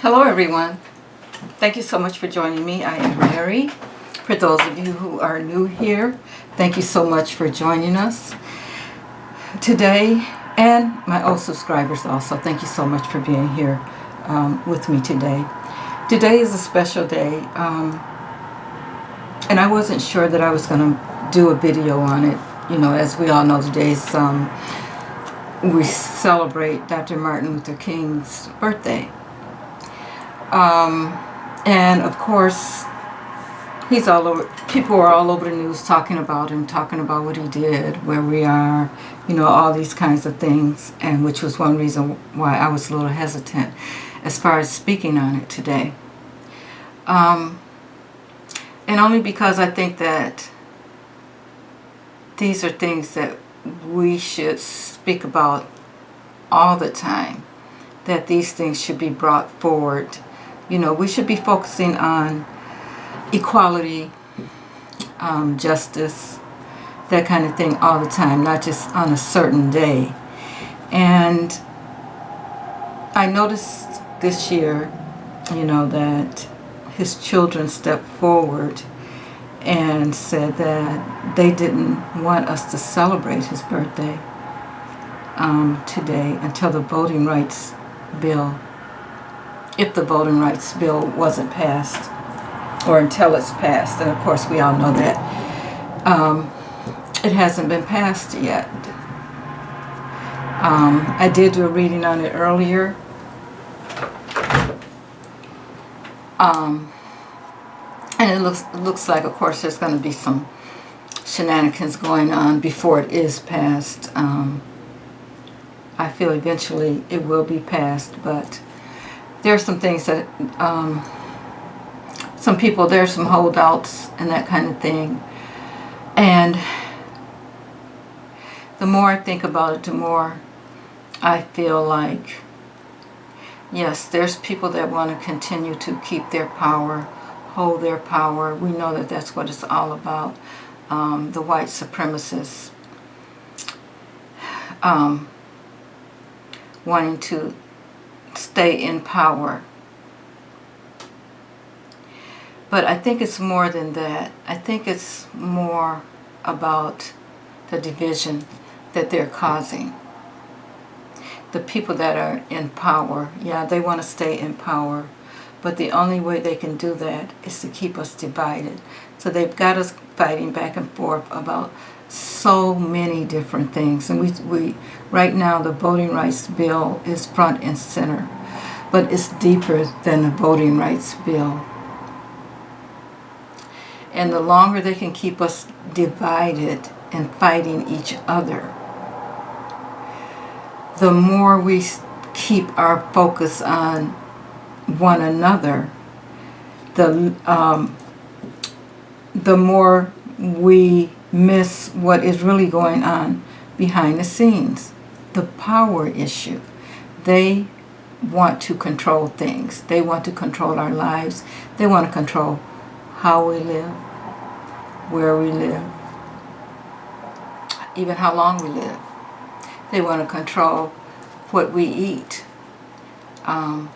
Hello everyone. Thank you so much for joining me. I am Mary. For those of you who are new here, thank you so much for joining us today. And my old subscribers also, thank you so much for being here with me today. Today is a special day. And I wasn't sure that I was going to do a video on it. You know, as we all know, today's we celebrate Dr. Martin Luther King's birthday. And of course, he's all over. People are all over the news talking about him, talking about what he did, where we are, you know, all these kinds of things, and which was one reason why I was a little hesitant as far as speaking on it today. And only because I think that these are things that we should speak about all the time, that these things should be brought forward. You know, we should be focusing on equality, justice, that kind of thing all the time, not just on a certain day. And I noticed this year, you know, that his children stepped forward and said that they didn't want us to celebrate his birthday today until the voting rights bill, if the voting rights bill wasn't passed, or until it's passed. And of course we all know that it hasn't been passed yet. I did do a reading on it earlier. And it looks like, of course, there's going to be some shenanigans going on before it is passed. I feel eventually it will be passed, but there are some things that some people, there's some holdouts and that kind of thing. And the more I think about it, the more I feel like, yes, there's people that want to continue to keep their power, hold their power. We know that that's what it's all about. The white supremacists wanting to stay in power. But I think it's more than that. I think it's more about the division that they're causing. The people that are in power, yeah, they want to stay in power, but the only way they can do that is to keep us divided. So they've got us fighting back and forth about so many different things. And we right now, the voting rights bill is front and center, but it's deeper than the voting rights bill. And the longer they can keep us divided and fighting each other, the more we keep our focus on one another, the more we miss what is really going on behind the scenes, the power issue. They want to control things. They want to control our lives. They want to control how we live, where we live, even how long we live. They want to control what we eat, how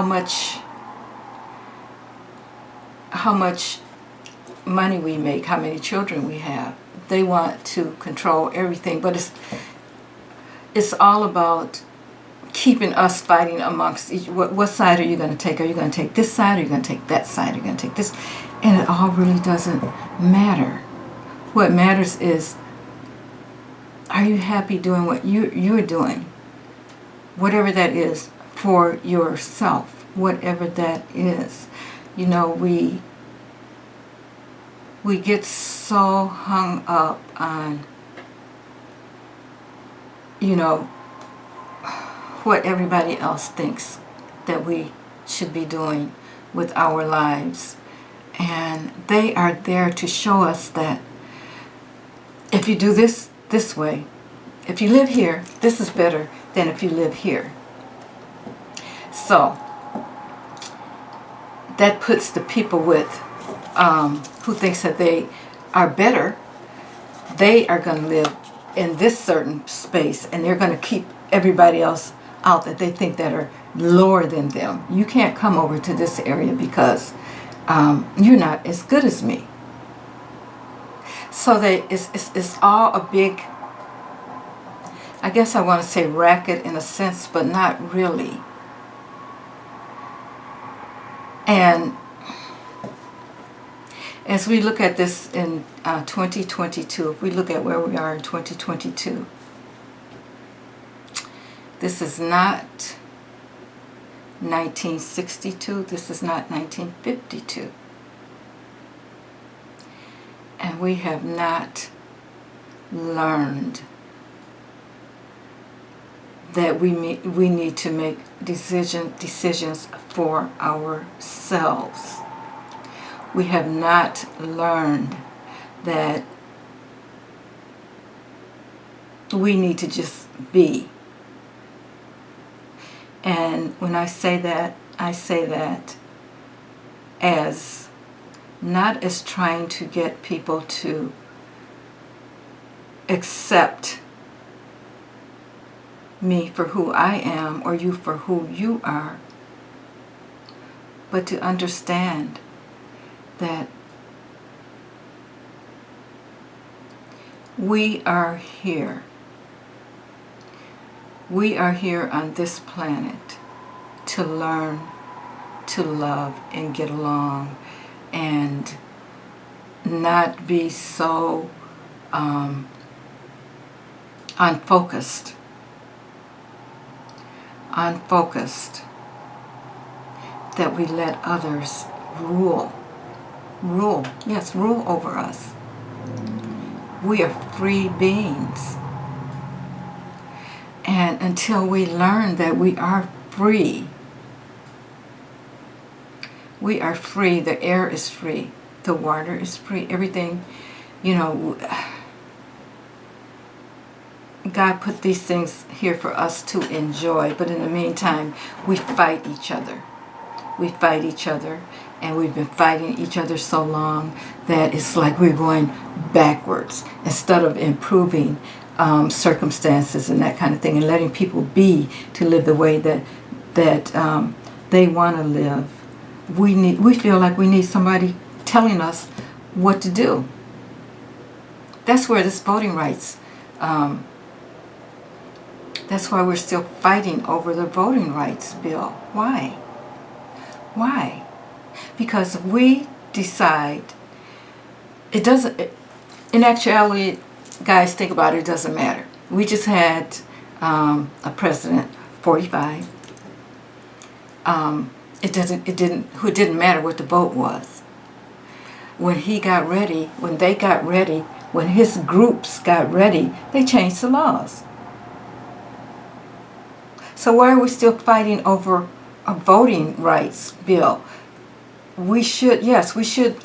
much money we make, how many children we have. They want to control everything, but it's all about keeping us fighting amongst each. What side are you going to take? Are you going to take this side? Or are you going to take that side? Are you going to take this? And it all really doesn't matter. What matters is, are you happy doing what you're doing? Whatever that is for yourself, whatever that is. You know, we get so hung up on, you know, what everybody else thinks that we should be doing with our lives. And they are there to show us that if you do this way, if you live here, this is better than if you live here. So that puts the people with who thinks that they are better, they are going to live in this certain space, and they're going to keep everybody else out that they think that are lower than them. You can't come over to this area because you're not as good as me. So it's all a big, I guess I want to say racket in a sense, but not really. And as we look at this in 2022, if we look at where we are in 2022, this is not 1962, this is not 1952. And we have not learned that we need to make decisions for ourselves. We have not learned that we need to just be. And when I say that as not as trying to get people to accept me for who I am or you for who you are, but to understand that we are here. We are here on this planet to learn, to love, and get along, and not be so unfocused that we let others rule over us. We are free beings. And until we learn that we are free, the air is free, the water is free, everything, God put these things here for us to enjoy, but in the meantime, we fight each other. And we've been fighting each other so long that it's like we're going backwards instead of improving circumstances and that kind of thing, and letting people be to live the way that they want to live. We feel like we need somebody telling us what to do. That's where this voting rights. That's why we're still fighting over the voting rights bill. Why? Because if we decide, it doesn't. In actuality, guys, think about it. It doesn't matter. We just had a president, 45. It didn't matter what the vote was. When they got ready, when his groups got ready, they changed the laws. So why are we still fighting over a voting rights bill? We should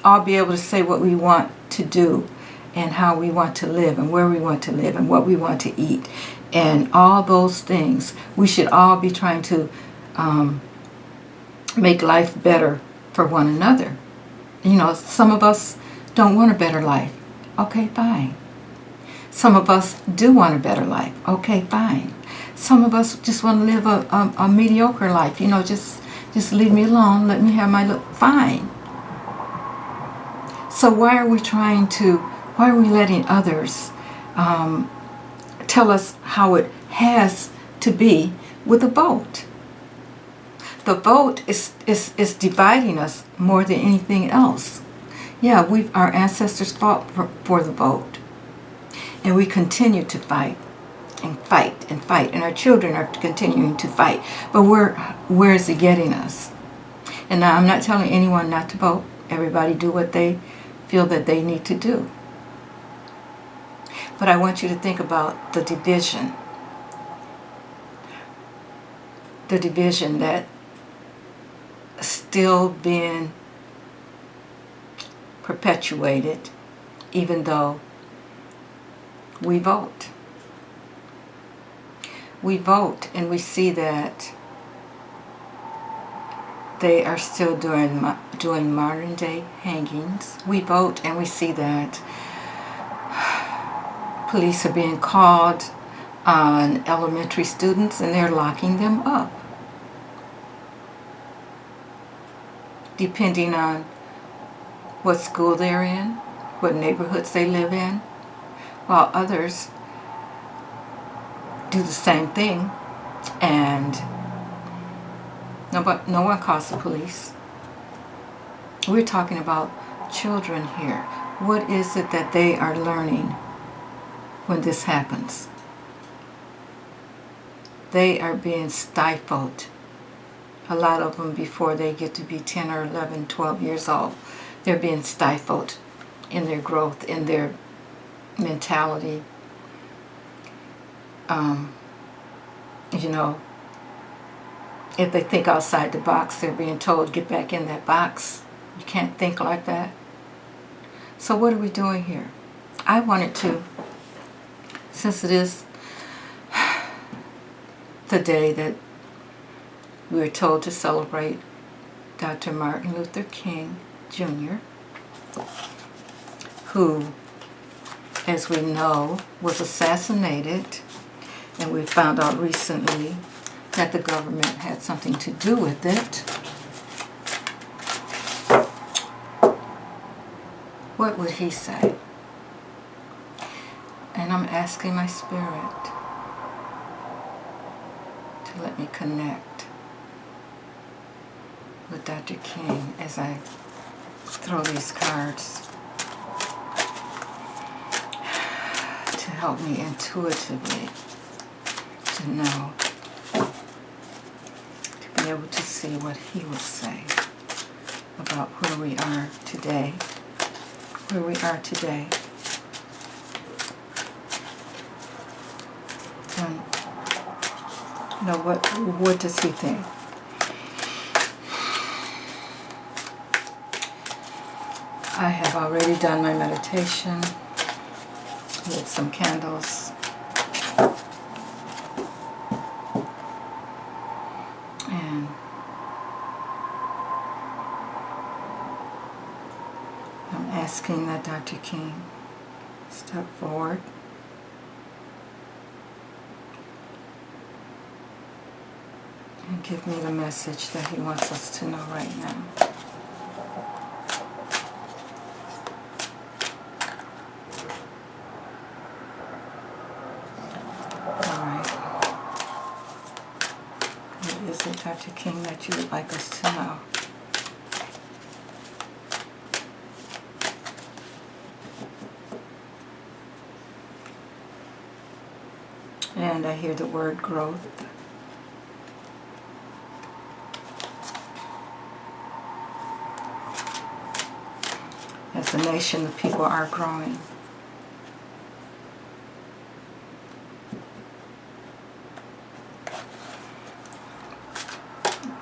all be able to say what we want to do and how we want to live and where we want to live and what we want to eat and all those things. We should all be trying to make life better for one another. Some of us don't want a better life. Okay, fine. Some of us do want a better life. Okay, fine. Some of us just want to live a mediocre life. Just leave me alone. Let me have my look. Fine. So why are we letting others tell us how it has to be with a vote? The vote is dividing us more than anything else. Yeah, our ancestors fought for the vote. And we continue to fight. And fight, and our children are continuing to fight. But where is it getting us? And now I'm not telling anyone not to vote. Everybody do what they feel that they need to do. But I want you to think about the division. The division that still being perpetuated even though we vote. We vote and we see that they are still doing modern day hangings. We vote and we see that police are being called on elementary students, and they're locking them up, depending on what school they're in, what neighborhoods they live in, while others do the same thing, and no one calls the police. We're talking about children here. What is it that they are learning when this happens? They are being stifled. A lot of them, before they get to be 10 or 11, 12 years old, they're being stifled in their growth, in their mentality. You know, if they think outside the box, they're being told, get back in that box. You can't think like that. So what are we doing here? I wanted to, since it is the day that we were told to celebrate Dr. Martin Luther King Jr., who, as we know, was assassinated, and we found out recently that the government had something to do with it. What would he say? And I'm asking my spirit to let me connect with Dr. King as I throw these cards to help me intuitively to know, to be able to see what he would say about where we are today. Where we are today. And, you know, what does he think? I have already done my meditation with some candles. And I'm asking that Dr. King step forward and give me the message that he wants us to know right now. What is it, Dr. King, that you would like us to know? And I hear the word growth. As a nation, the people are growing.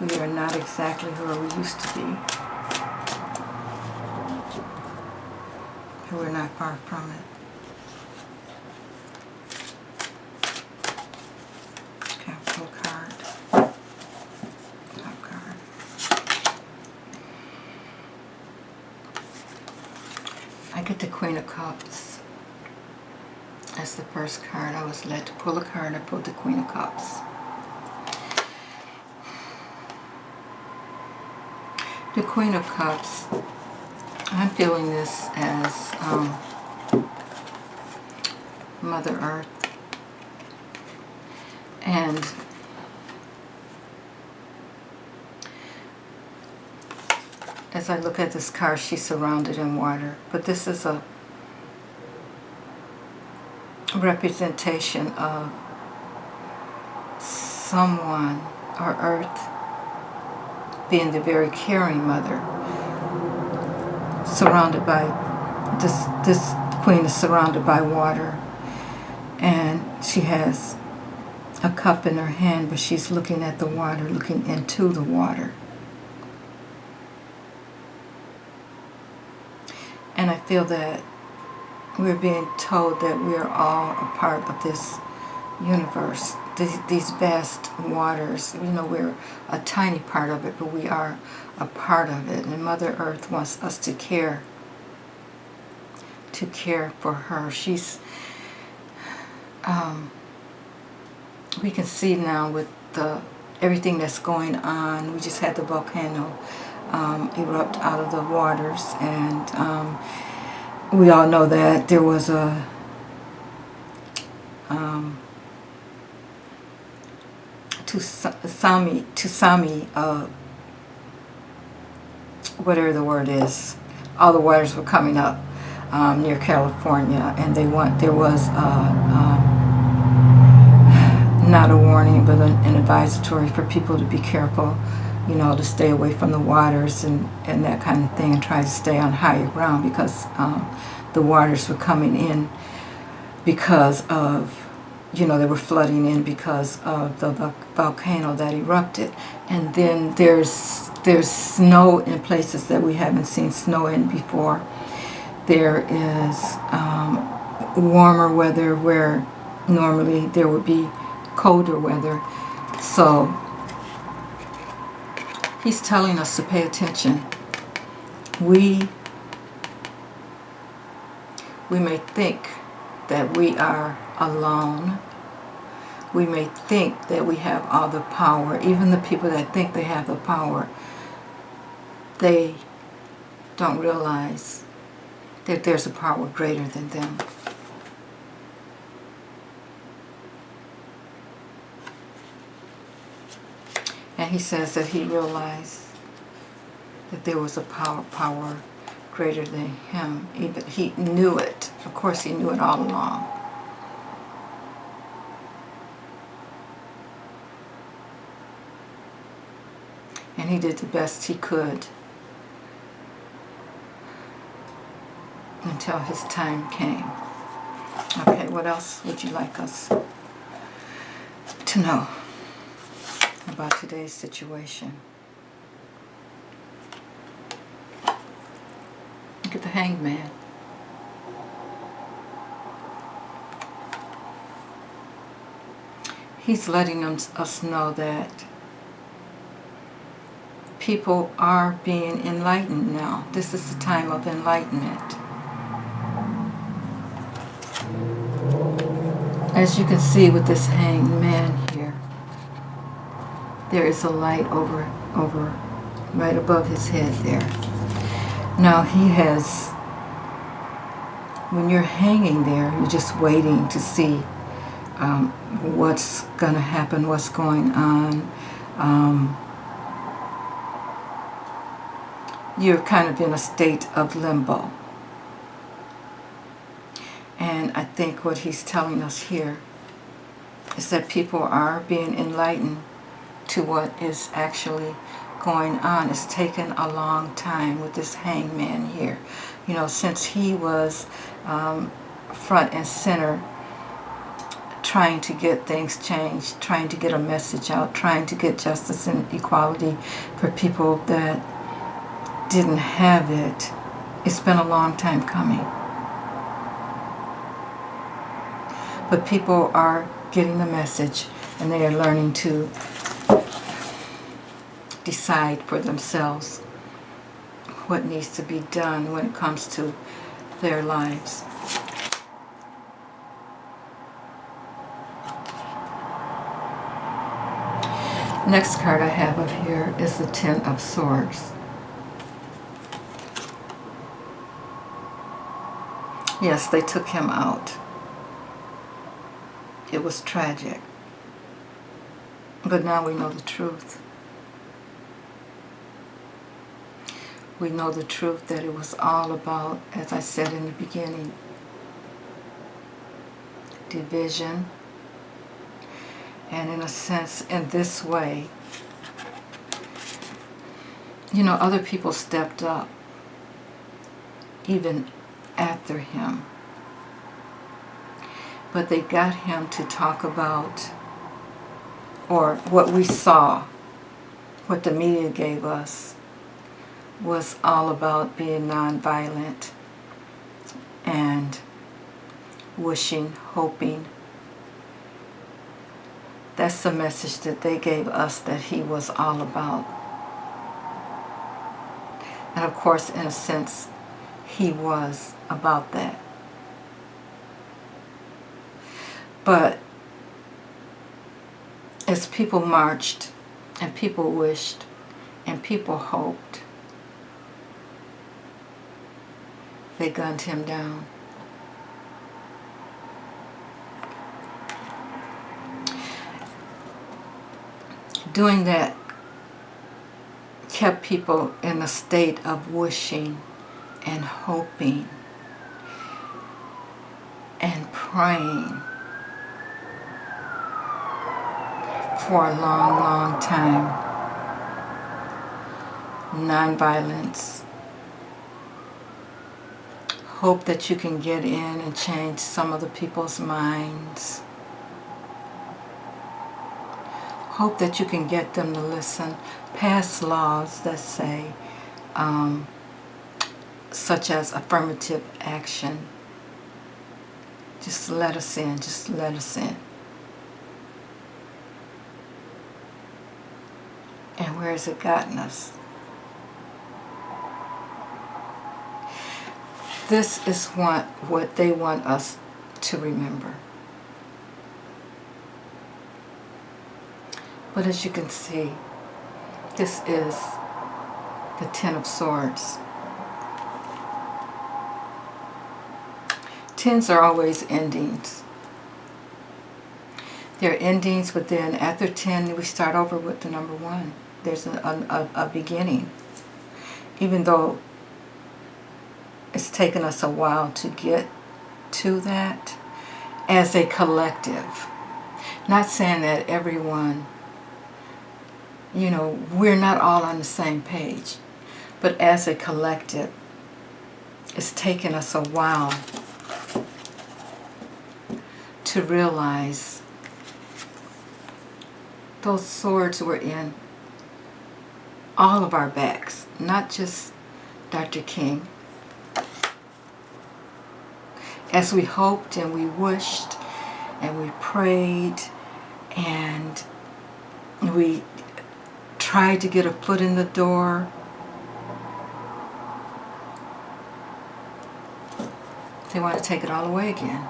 We are not exactly where we used to be. We're not far from it. Okay, pull a card. Top card. I get the Queen of Cups. That's the first card. I was led to pull a card. I pulled the Queen of Cups. The Queen of Cups, I'm feeling this as Mother Earth. And as I look at this card, she's surrounded in water. But this is a representation of someone or Earth being the very caring mother, surrounded by this queen is surrounded by water, and she has a cup in her hand, but she's looking at the water, looking into the water. And I feel that we're being told that we are all a part of this universe, these vast waters. You know, we're a tiny part of it, but we are a part of it. And Mother Earth wants us to care for her. She's we can see now with everything that's going on. We just had the volcano erupt out of the waters, and we all know that there was a tsunami, whatever the word is. All the waters were coming up near California, and there was not a warning, but an advisory for people to be careful, to stay away from the waters and that kind of thing, and try to stay on higher ground, because the waters were coming in because of, they were flooding in because of the volcano that erupted. And then there's snow in places that we haven't seen snow in before. There is warmer weather where normally there would be colder weather. So he's telling us to pay attention. We may think that we are alone. We may think that we have all the power. Even the people that think they have the power, they don't realize that there's a power greater than them. And he says that he realized that there was a power greater than him. Even he knew it. Of course, he knew it all along. And he did the best he could until his time came. Okay, what else would you like us to know about today's situation? Look at the Hanged Man. He's letting us know that people are being enlightened now. This is the time of enlightenment. As you can see with this Hanged Man here, there is a light over right above his head there. Now he has, when you're hanging there, you're just waiting to see what's going to happen, what's going on. You're kind of in a state of limbo. And I think what he's telling us here is that people are being enlightened to what is actually going on. It's taken a long time with this Hanged Man here. Since he was front and center, trying to get things changed, trying to get a message out, trying to get justice and equality for people that didn't have it. It's been a long time coming. But people are getting the message, and they are learning to decide for themselves what needs to be done when it comes to their lives. Next card I have up here is the Ten of Swords. Yes, they took him out. It was tragic. But now we know the truth. We know the truth that it was all about, as I said in the beginning, division. And in a sense, in this way, other people stepped up even after him. But they got him to talk about, or what we saw, what the media gave us, was all about being nonviolent and wishing, hoping. That's the message that they gave us that he was all about. And of course, in a sense, he was about that. But as people marched and people wished and people hoped, they gunned him down. Doing that kept people in a state of wishing and hoping and praying for a long, long time. Nonviolence. Hope that you can get in and change some of the people's minds. Hope that you can get them to listen. Pass laws that say, such as affirmative action. Just let us in, just let us in. And where has it gotten us? This is what they want us to remember. But as you can see, this is the Ten of Swords. Tens are always endings. They're endings, but then after 10, we start over with the number 1. There's a beginning. Even though it's taken us a while to get to that as a collective. Not saying that everyone, we're not all on the same page, but as a collective, it's taken us a while to realize those swords were in all of our backs, not just Dr. King. As we hoped and we wished and we prayed and we tried to get a foot in the door, they want to take it all away again.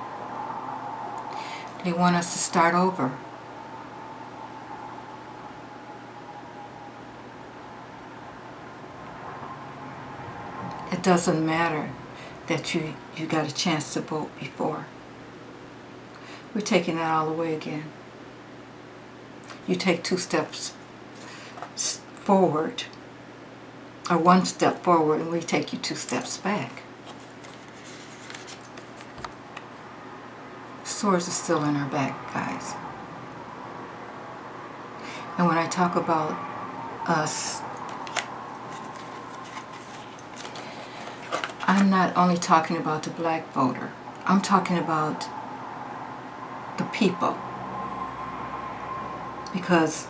They want us to start over. It doesn't matter that you got a chance to vote before. We're taking that all away again. You take 2 steps forward, or 1 step forward, and we take you 2 steps back. Swords are still in our back, guys. And when I talk about us, I'm not only talking about the black voter. I'm talking about the people. Because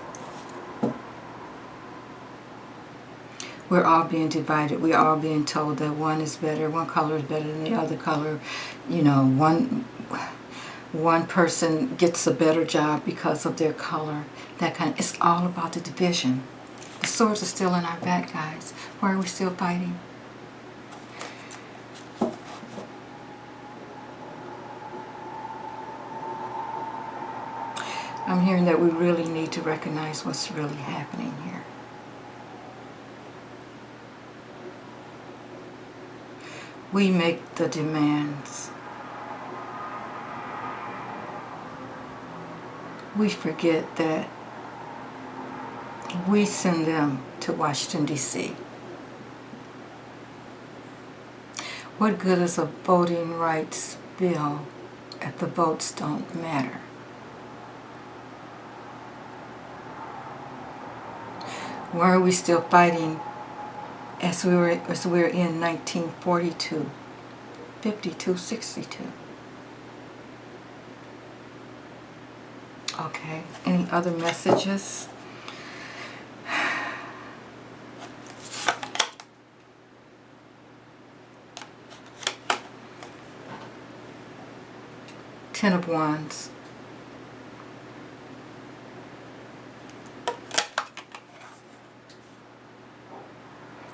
we're all being divided. We're all being told that one is better, one color is better than the other color. One person gets a better job because of their color. It's all about the division. The swords are still in our back, guys. Why are we still fighting? I'm hearing that we really need to recognize what's really happening here. We make the demands. We forget that we send them to Washington, D.C. What good is a voting rights bill if the votes don't matter? Why are we still fighting as we were in 1942, 52, 62? Okay, any other messages? Ten of Wands.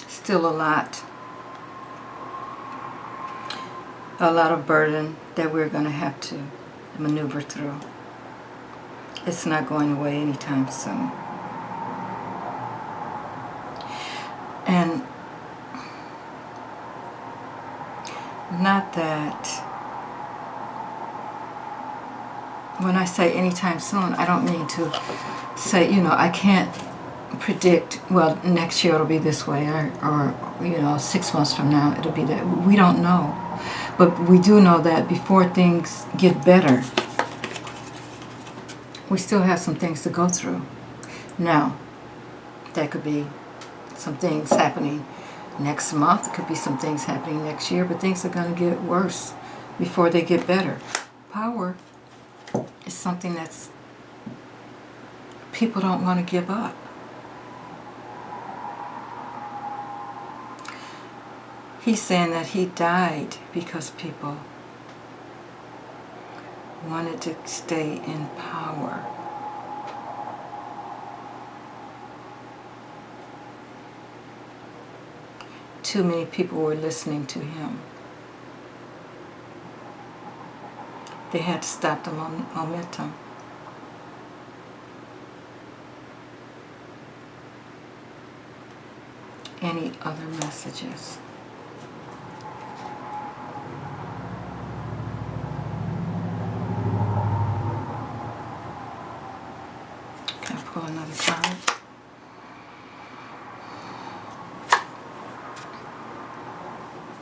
Still a lot of burden that we're going to have to maneuver through. It's not going away anytime soon. And not that, when I say anytime soon, I don't mean to say, I can't predict, well, next year it'll be this way, or 6 months from now it'll be that. We don't know. But we do know that before things get better, we still have some things to go through. Now, that could be some things happening next month. It could be some things happening next year, but things are going to get worse before they get better. Power is something that's people don't want to give up. He's saying that he died because people wanted to stay in power. Too many people were listening to him. They had to stop the momentum. Any other messages? Can I pull another card?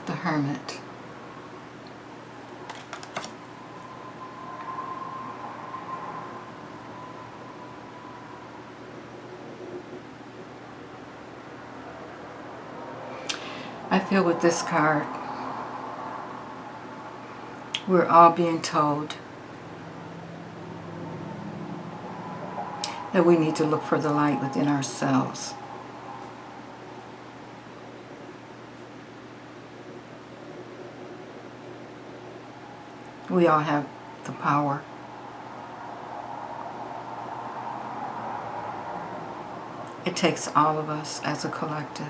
The Hermit. I feel with this card, we're all being told that we need to look for the light within ourselves. We all have the power. It takes all of us as a collective.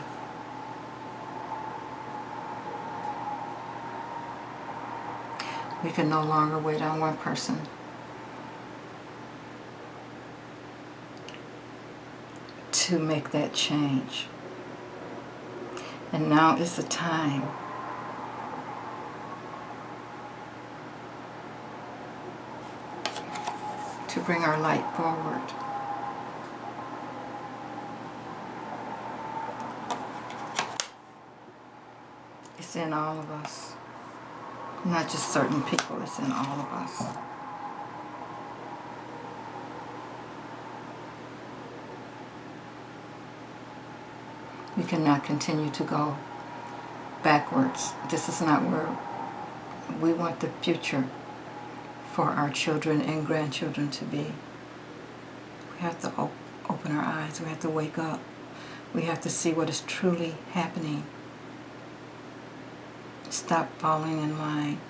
We can no longer wait on one person to make that change. And now is the time to bring our light forward. It's in all of us. Not just certain people, it's in all of us. We cannot continue to go backwards. This is not where we want the future for our children and grandchildren to be. We have to open our eyes. We have to wake up. We have to see what is truly happening. Stop falling in line.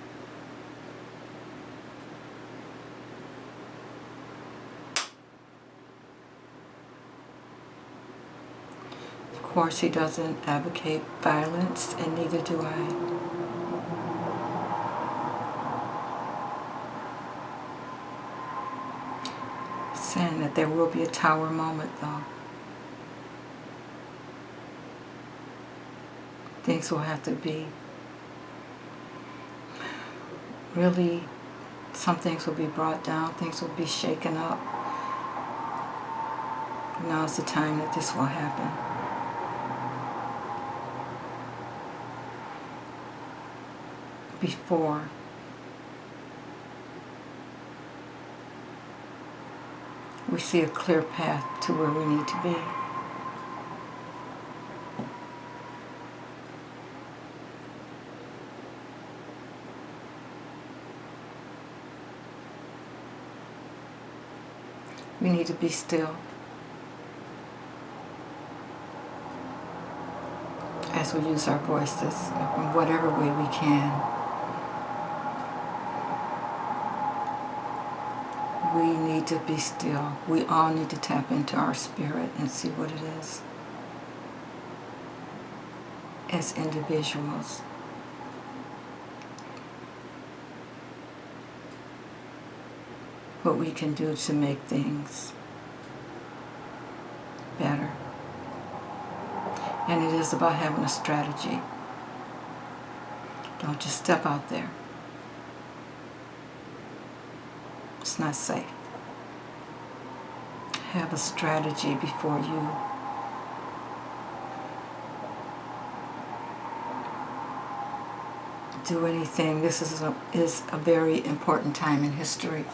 Of course, he doesn't advocate violence, and neither do I. Saying that there will be a tower moment, though. Things will have to be really, some things will be brought down, things will be shaken up. Now's the time that this will happen. Before we see a clear path to where we need to be. We need to be still as we use our voices in whatever way we can. We need to be still. We all need to tap into our spirit and see what it is as individuals. what we can do to make things better. And it is about having a strategy. Don't just step out there. It's not safe. Have a strategy before you do anything. This is a very important time in history.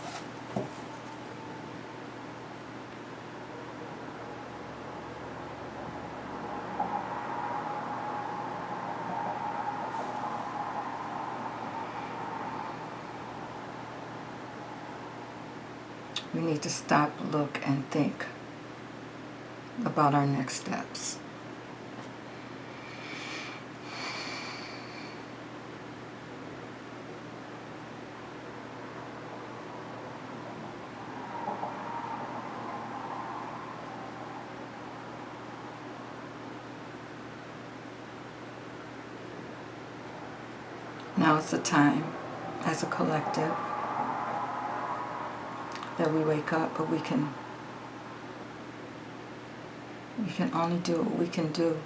We need to stop, look, and think about our next steps. Now it's the time, as a collective, that we wake up, but we can only do what we can do.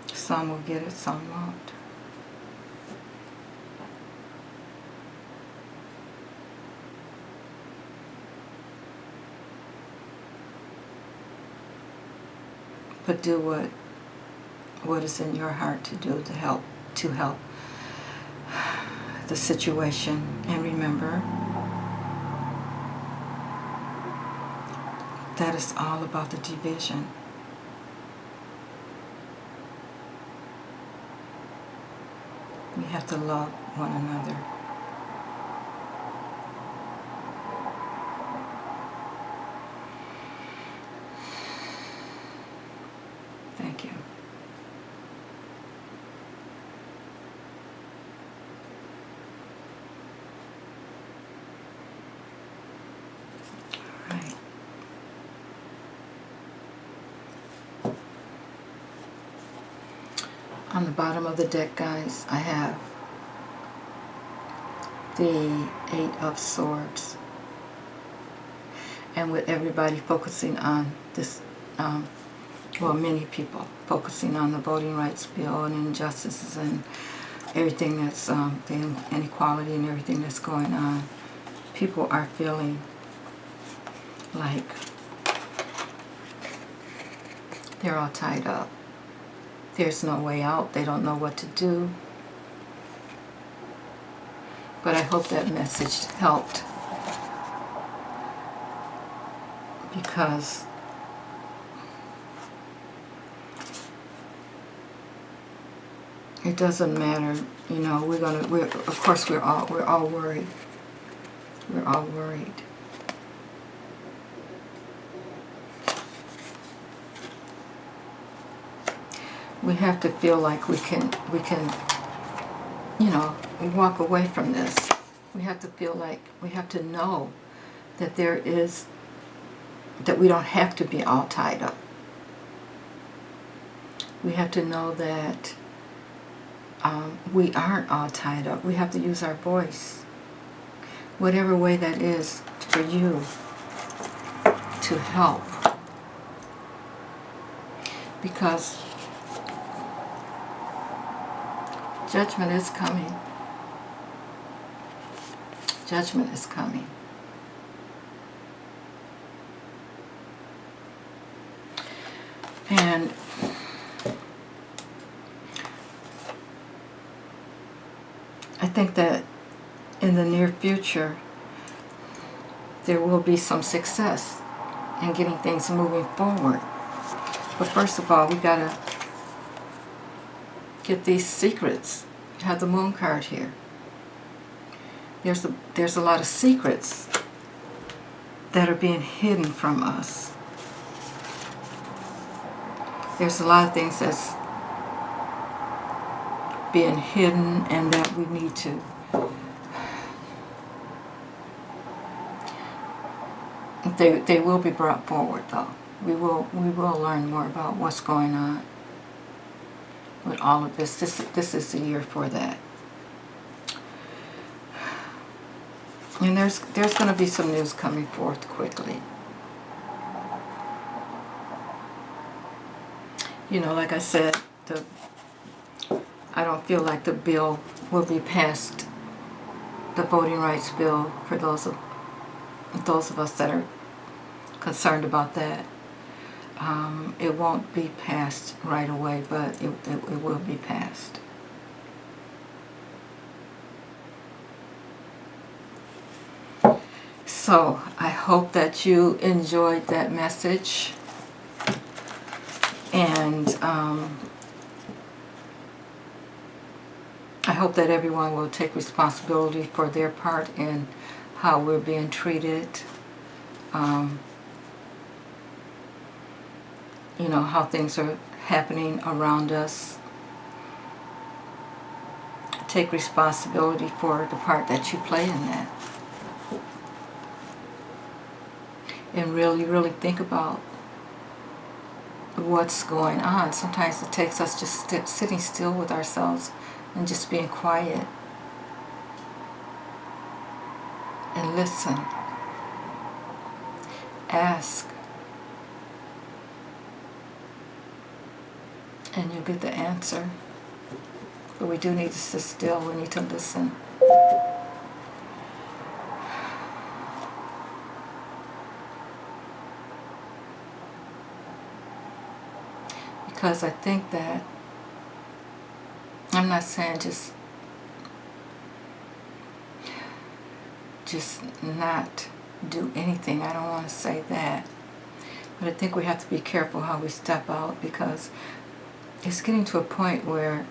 Some will get it, some won't. But do what is in your heart to do to help the situation. And remember that it's all about the division. We have to love one another. Thank you. All right. On the bottom of the deck, guys, I have the Eight of Swords. And with everybody focusing on this, well, many people focusing on the voting rights bill and injustices and everything that's, the inequality and everything that's going on, people are feeling like they're all tied up. There's no way out. They don't know what to do. But I hope that message helped, because it doesn't matter, you know. Of course we're all worried. We're all worried. We have to feel like we can, you know, walk away from this. We have to feel like, we have to know that that we don't have to be all tied up. We have to know that we aren't all tied up. We have to use our voice, whatever way that is for you, to help. Because judgment is coming. Judgment is coming. And I think that in the near future, there will be some success in getting things moving forward. But first of all, we gotta get these secrets. You have the Moon card here. There's a lot of secrets that are being hidden from us. There's a lot of things that's being hidden and that we need to they will be brought forward, though. We will learn more about what's going on with all of this. This is the year for that. And there's going to be some news coming forth quickly. You know, like I said, I don't feel like the bill will be passed, the voting rights bill, for those of us that are concerned about that. It won't be passed right away, but it will be passed. So I hope that you enjoyed that message, and I hope that everyone will take responsibility for their part in how we're being treated. You know, how things are happening around us. Take responsibility for the part that you play in that. And really, really think about what's going on. Sometimes it takes us just sitting still with ourselves and just being quiet and listen. Ask. And you'll get the answer. But we do need to sit still. We need to listen. Because I think that, I'm not saying just not do anything. I don't want to say that. But I think we have to be careful how we step out, because it's getting to a point where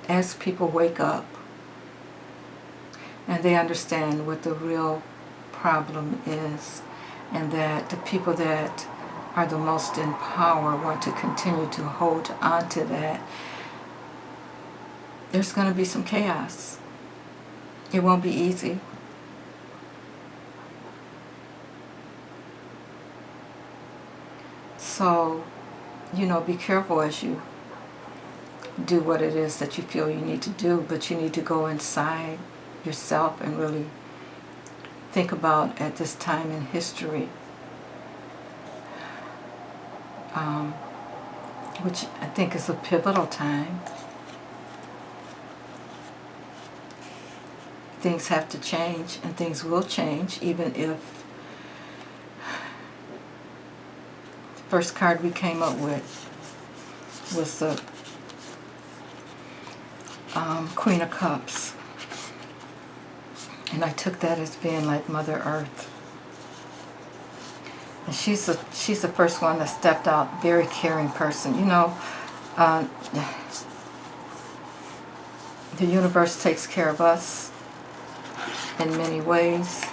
as people wake up and they understand what the real problem is, and that the people that are the most in power want to continue to hold on to that, there's going to be some chaos. It won't be easy. So, you know, be careful as you do what it is that you feel you need to do, but you need to go inside yourself and really think about, at this time in history, which I think is a pivotal time. Things have to change, and things will change, even if the first card we came up with was the Queen of Cups. And I took that as being like Mother Earth. And she's the first one that stepped out, very caring person. You know, the universe takes care of us in many ways.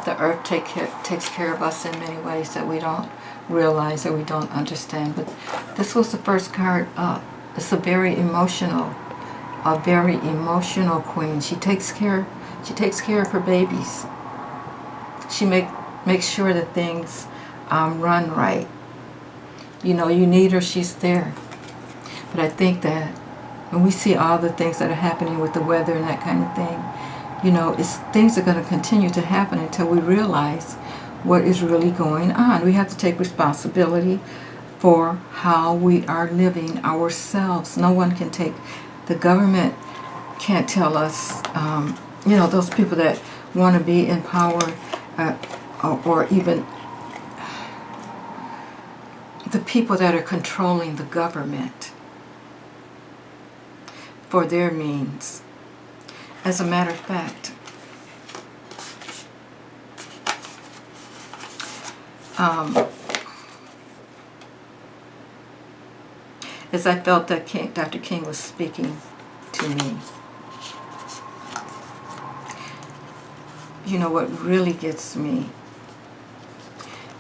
The earth takes care of us in many ways that we don't realize or we don't understand. But this was the first card up. It's a very emotional queen. She takes care of her babies. She makes sure that things run right. You know, you need her, she's there. But I think that when we see all the things that are happening with the weather and that kind of thing, you know, things are going to continue to happen until we realize what is really going on. We have to take responsibility for how we are living ourselves. No one can the government can't tell us, you know, those people that want to be in power, or even the people that are controlling the government for their means. As a matter of fact, as I felt that Dr. King was speaking to me, you know, what really gets me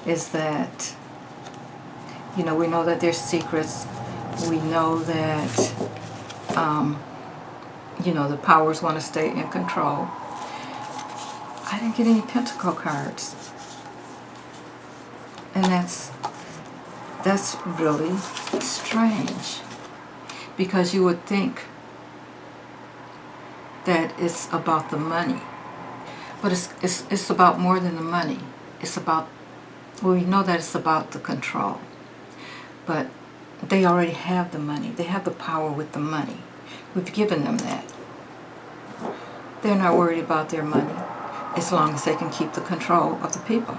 is that, you know, we know that there's secrets. We know that, you know, the powers want to stay in control. I didn't get any pentacle cards. And that's really strange, because you would think that it's about the money. But it's about more than the money. It's about, well, we know that it's about the control. But they already have the money. They have the power with the money. We've given them that. They're not worried about their money as long as they can keep the control of the people.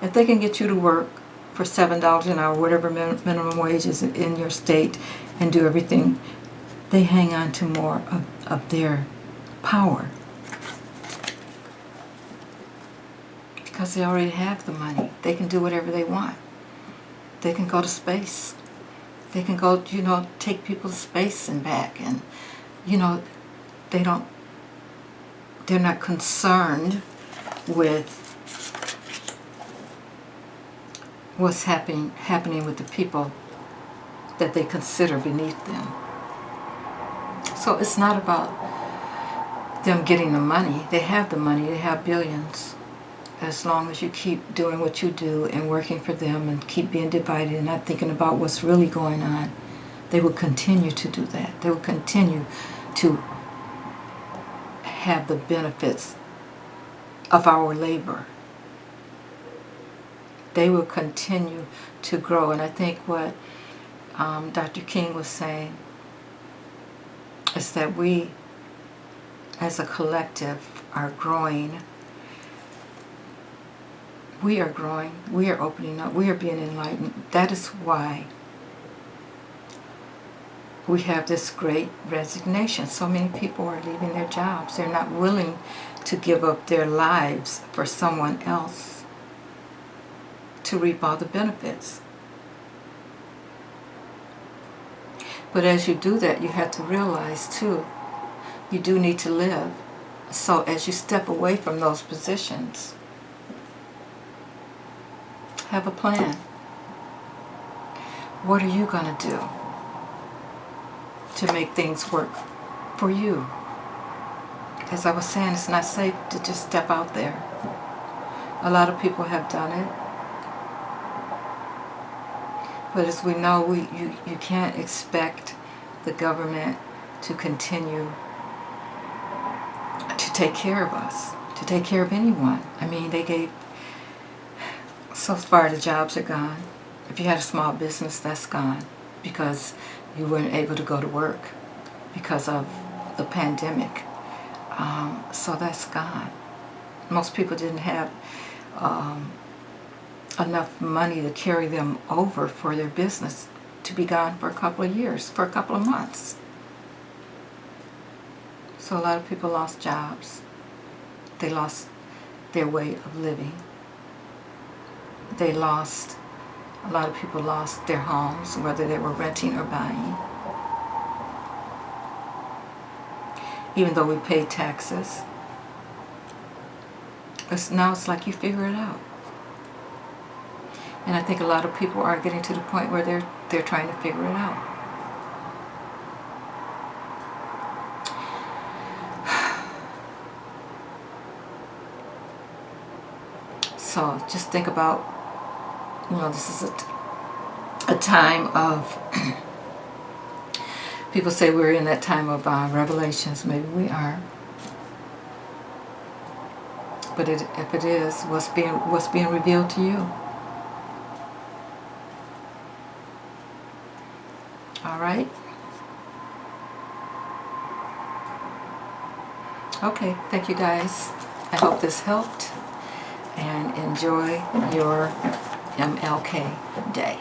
If they can get you to work for $7 an hour, whatever minimum wage is in your state, and do everything, they hang on to more of their power. Because they already have the money. They can do whatever they want. They can go to space. They can go, take people to space and back. And, they're not concerned with what's happening with the people that they consider beneath them. So it's not about them getting the money. They have the money. They have billions. As long as you keep doing what you do and working for them and keep being divided and not thinking about what's really going on, they will continue to do that. They will continue to have the benefits of our labor. They will continue to grow. And I think what Dr. King was saying is that we, as a collective, are growing. We are growing. We are opening up. We are being enlightened. That is why we have this great resignation. So many people are leaving their jobs. They're not willing to give up their lives for someone else to reap all the benefits. But as you do that, you have to realize too, you do need to live. So as you step away from those positions, have a plan. What are you going to do to make things work for you? As I was saying, it's not safe to just step out there. A lot of people have done it. But as we know, you can't expect the government to continue to take care of us, to take care of anyone. I mean, they gave, so far the jobs are gone. If you had a small business, that's gone because you weren't able to go to work because of the pandemic. So that's gone. Most people didn't have enough money to carry them over for their business to be gone for a couple of years, for a couple of months. So a lot of people lost jobs. They lost their way of living. A lot of people lost their homes, whether they were renting or buying. Even though we paid taxes. Now it's like you figure it out. And I think a lot of people are getting to the point where they're trying to figure it out. So just think about, this is a time of, people say we're in that time of revelations. Maybe we are. But if it is, what's being revealed to you? All right? Okay, thank you guys. I hope this helped. And enjoy your MLK day.